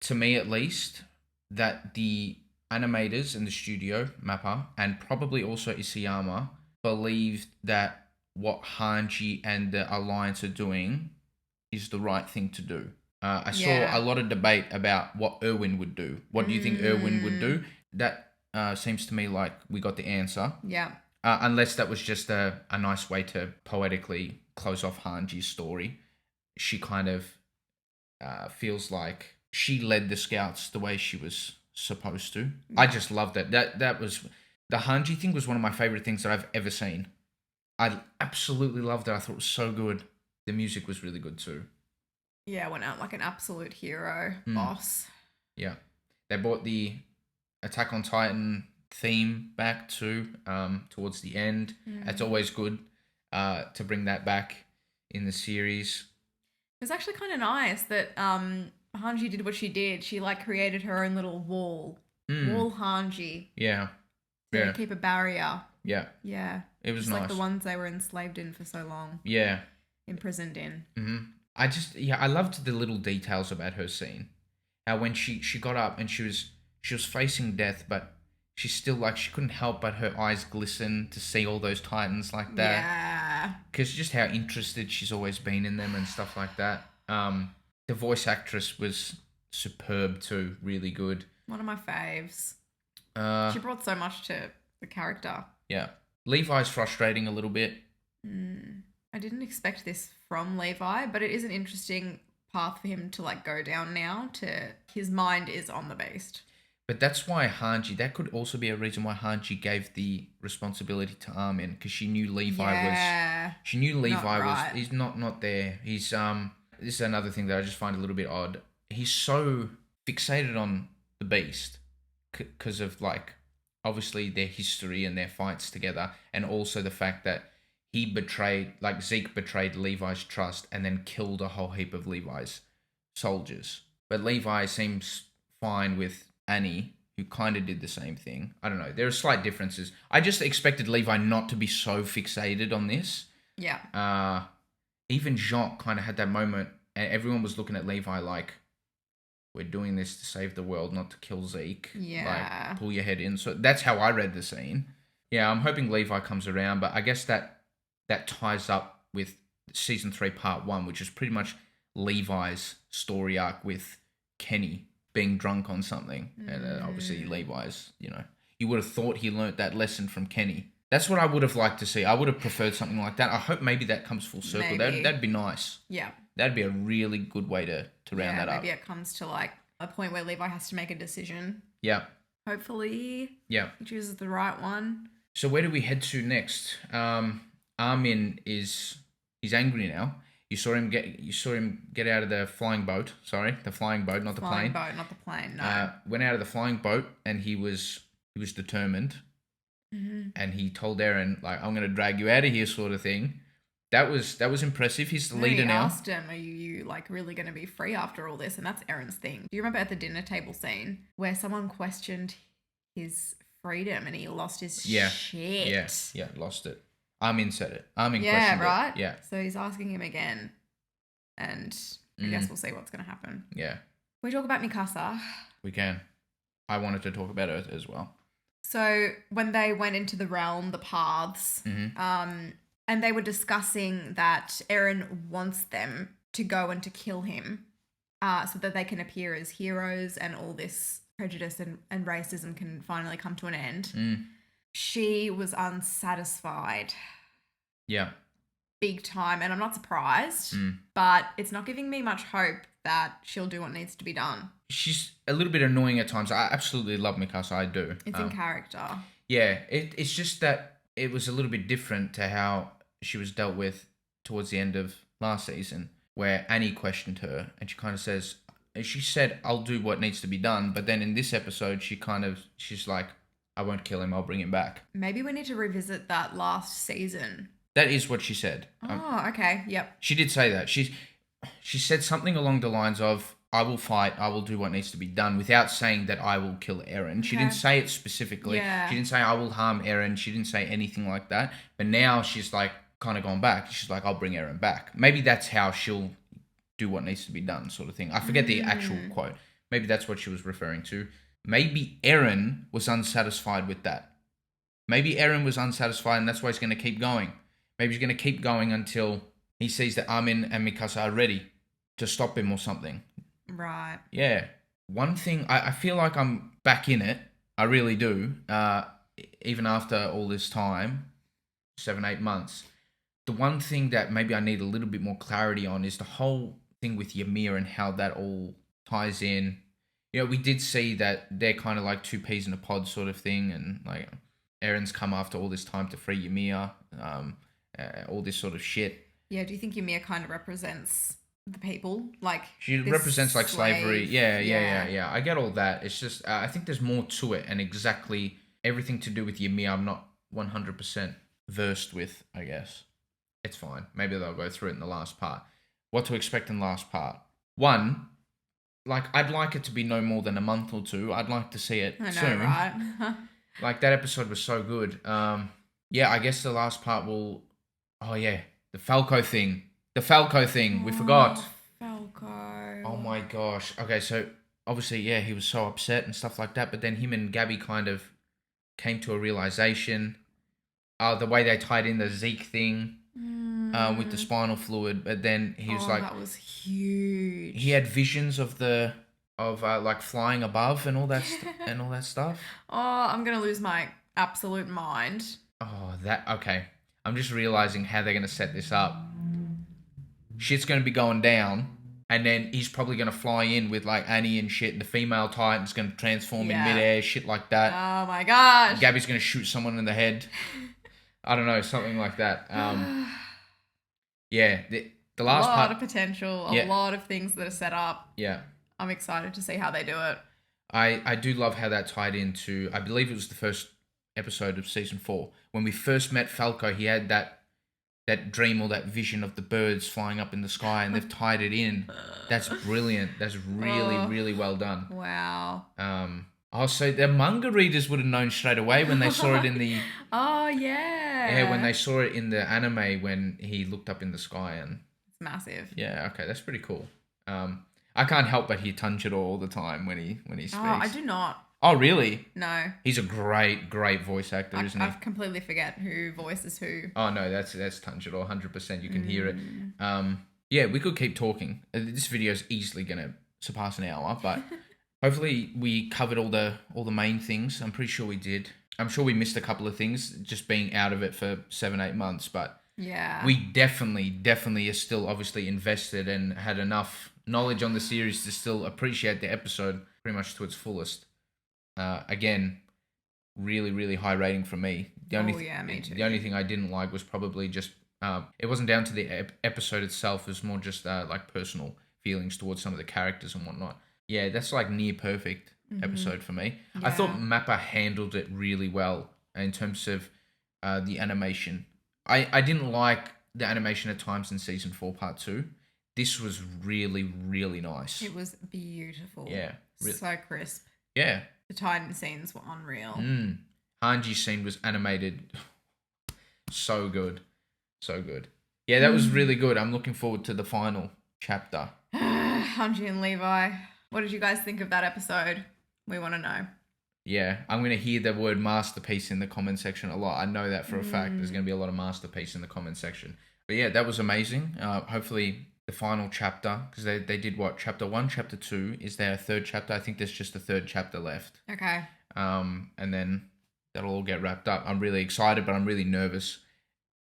to me at least, that the animators in the studio, Mappa, and probably also Isayama, believe that what Hanji and the Alliance are doing is the right thing to do. I saw a lot of debate about what Erwin would do. What do you think Erwin would do? That seems to me like we got the answer. Yeah. Unless that was just a nice way to poetically close off Hanji's story. She kind of feels like she led the scouts the way she was supposed to. Yeah. I just loved it. That was... The Hanji thing was one of my favorite things that I've ever seen. I absolutely loved it. I thought it was so good. The music was really good too. Yeah, went out like an absolute hero boss. Yeah. They brought the Attack on Titan theme back too, towards the end. It's always good to bring that back in the series. It was actually kind of nice that Hanji did what she did. She like created her own little wall. Wall Hanji. Yeah. To keep a barrier. Yeah. Yeah. It was just nice. Like the ones they were enslaved in for so long. Yeah. Imprisoned in. Mm-hmm. I loved the little details about her scene. How when she got up and she was facing death, but she still like she couldn't help but her eyes glisten to see all those Titans like that. Yeah. Because just how interested she's always been in them and stuff like that. The voice actress was superb too, really good. One of my faves. She brought so much to the character. Yeah. Levi's frustrating a little bit. I didn't expect this from Levi, but it is an interesting path for him to like go down now. His mind is on the beast. But that's why Hanji, that could also be a reason why Hanji gave the responsibility to Armin, because she knew Levi was he's not there. He's this is another thing that I just find a little bit odd. He's so fixated on the beast because of like obviously their history and their fights together, and also the fact that Zeke betrayed Levi's trust and then killed a whole heap of Levi's soldiers. But Levi seems fine with Annie, who kind of did the same thing. I don't know. There are slight differences. I just expected Levi not to be so fixated on this. Yeah. Even Jacques kind of had that moment, and everyone was looking at Levi like, we're doing this to save the world, not to kill Zeke. Yeah. Like, pull your head in. So that's how I read the scene. Yeah, I'm hoping Levi comes around, but I guess that ties up with season 3 part 1, which is pretty much Levi's story arc with Kenny being drunk on something. And obviously Levi's, you would have thought he learnt that lesson from Kenny. That's what I would have liked to see. I would have preferred something like that. I hope maybe that comes full circle. Maybe. That'd be nice. Yeah. That'd be a really good way to round that up. Maybe it comes to like a point where Levi has to make a decision. Yeah. Hopefully. Yeah. He chooses the right one. So where do we head to next? Armin he's angry now. You saw him get out of the flying boat. Sorry, the flying boat, not the plane. Flying boat, not the plane. No. Went out of the flying boat and he was determined. Mm-hmm. And he told Eren, like, I'm going to drag you out of here, sort of thing. That was impressive. He's the leader now. He asked him, are you like really going to be free after all this? And that's Eren's thing. Do you remember at the dinner table scene where someone questioned his freedom and he lost his shit? Yeah, lost it. Armin said it. Armin questioned right? it. Yeah. So he's asking him again. And I guess we'll see what's going to happen. Yeah. We talk about Mikasa. We can. I wanted to talk about it as well. So when they went into the realm, the paths, and they were discussing that Eren wants them to go and to kill him so that they can appear as heroes and all this prejudice and racism can finally come to an end. She was unsatisfied. Yeah. Big time. And I'm not surprised, but it's not giving me much hope that she'll do what needs to be done. She's a little bit annoying at times. I absolutely love Mikasa. I do. It's in character. Yeah. It's just that it was a little bit different to how she was dealt with towards the end of last season, where Annie questioned her and she said, I'll do what needs to be done. But then in this episode, she's like, I won't kill him. I'll bring him back. Maybe we need to revisit that last season. That is what she said. Oh, okay. Yep. She did say that. She said something along the lines of, I will fight, I will do what needs to be done, without saying that I will kill Eren. Okay. She didn't say it specifically. Yeah. She didn't say I will harm Eren. She didn't say anything like that. But now she's like kind of gone back. She's like, I'll bring Eren back. Maybe that's how she'll do what needs to be done, sort of thing. I forget the actual quote. Maybe that's what she was referring to. Maybe Eren was unsatisfied with that. Maybe Eren was unsatisfied and that's why he's going to keep going. Maybe he's going to keep going until he sees that Armin and Mikasa are ready to stop him or something. Right. Yeah. One thing, I feel like I'm back in it. I really do. Even after all this time, 7-8 months. The one thing that maybe I need a little bit more clarity on is the whole thing with Ymir and how that all ties in. You know, we did see that they're kind of like two peas in a pod sort of thing, and like Eren's come after all this time to free Ymir, all this sort of shit. Yeah, do you think Ymir kind of represents the people? Like, she represents like slavery. Yeah. I get all that. It's just, I think there's more to it, and exactly everything to do with Ymir, I'm not 100% versed with, I guess. It's fine. Maybe they'll go through it in the last part. What to expect in the last part. One, like, I'd like it to be no more than a month or two. I'd like to see it soon. Right? Like, that episode was so good. Yeah, I guess the last part will... Oh, yeah. The Falco thing. We forgot. Falco. Oh, my gosh. Okay, so, obviously, yeah, he was so upset and stuff like that. But then him and Gabby kind of came to a realization. The way they tied in the Zeke thing... with the spinal fluid, but then he was like, that was huge. He had visions of like flying above and all that and all that stuff. Oh, I'm gonna lose my absolute mind. Oh, okay. I'm just realizing how they're gonna set this up. Shit's gonna be going down, and then he's probably gonna fly in with like Annie and shit, and the female Titan's gonna transform in midair, shit like that. Oh my gosh. Gabby's gonna shoot someone in the head. I don't know, something like that. Yeah, the last part... A lot of potential, a lot of things that are set up. Yeah. I'm excited to see how they do it. I do love how that tied into... I believe it was the first episode of Season 4. When we first met Falco, he had that dream or that vision of the birds flying up in the sky, and they've tied it in. That's brilliant. That's really, really well done. Wow. So the manga readers would have known straight away when they saw it in the... Oh, yeah. Yeah, when they saw it in the anime when he looked up in the sky and... It's massive. Yeah, okay, that's pretty cool. I can't help but hear Tanjiro all the time when he speaks. Oh, I do not. Oh, really? No. He's a great voice actor, isn't he? I completely forget who voices who. Oh, no, that's Tanjiro, 100%. You can hear it. Yeah, we could keep talking. This video is easily going to surpass an hour, but Hopefully we covered all the main things. I'm pretty sure we did. I'm sure we missed a couple of things just being out of it for 7-8 months, but yeah, we definitely are still obviously invested and had enough knowledge on the series to still appreciate the episode pretty much to its fullest. Again, really high rating from me. me too. The only thing I didn't like was probably just it wasn't down to the episode itself. It was more just like personal feelings towards some of the characters and whatnot. Yeah, that's like near perfect episode for me. I thought Mappa handled it really well in terms of the animation. I didn't like the animation at times in season 4 part 2. This was really nice. It was beautiful. Yeah. So crisp. Yeah. The Titan scenes were unreal. Hanji's scene was animated so good. So good. Yeah, that was really good. I'm looking forward to the final chapter. Hanji and Levi. What did you guys think of that episode? We want to know. Yeah, I'm going to hear the word masterpiece in the comment section a lot. I know that for a fact. There's going to be a lot of masterpiece in the comment section. But yeah, that was amazing. Hopefully the final chapter, because they did what? Chapter 1, chapter 2. Is there a third chapter? I think there's just a third chapter left. Okay. And then that'll all get wrapped up. I'm really excited, but I'm really nervous.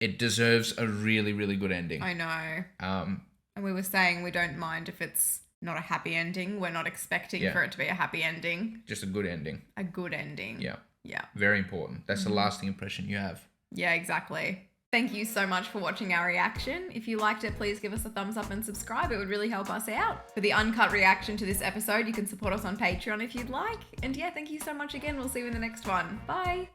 It deserves a really good ending. I know. And we were saying we don't mind if it's not a happy ending. We're not expecting for it to be a happy ending. Just a good ending. A good ending. Yeah. Yeah. Very important. That's the lasting impression you have. Yeah, exactly. Thank you so much for watching our reaction. If you liked it, please give us a thumbs up and subscribe. It would really help us out. For the uncut reaction to this episode, you can support us on Patreon if you'd like. And yeah, thank you so much again. We'll see you in the next one. Bye.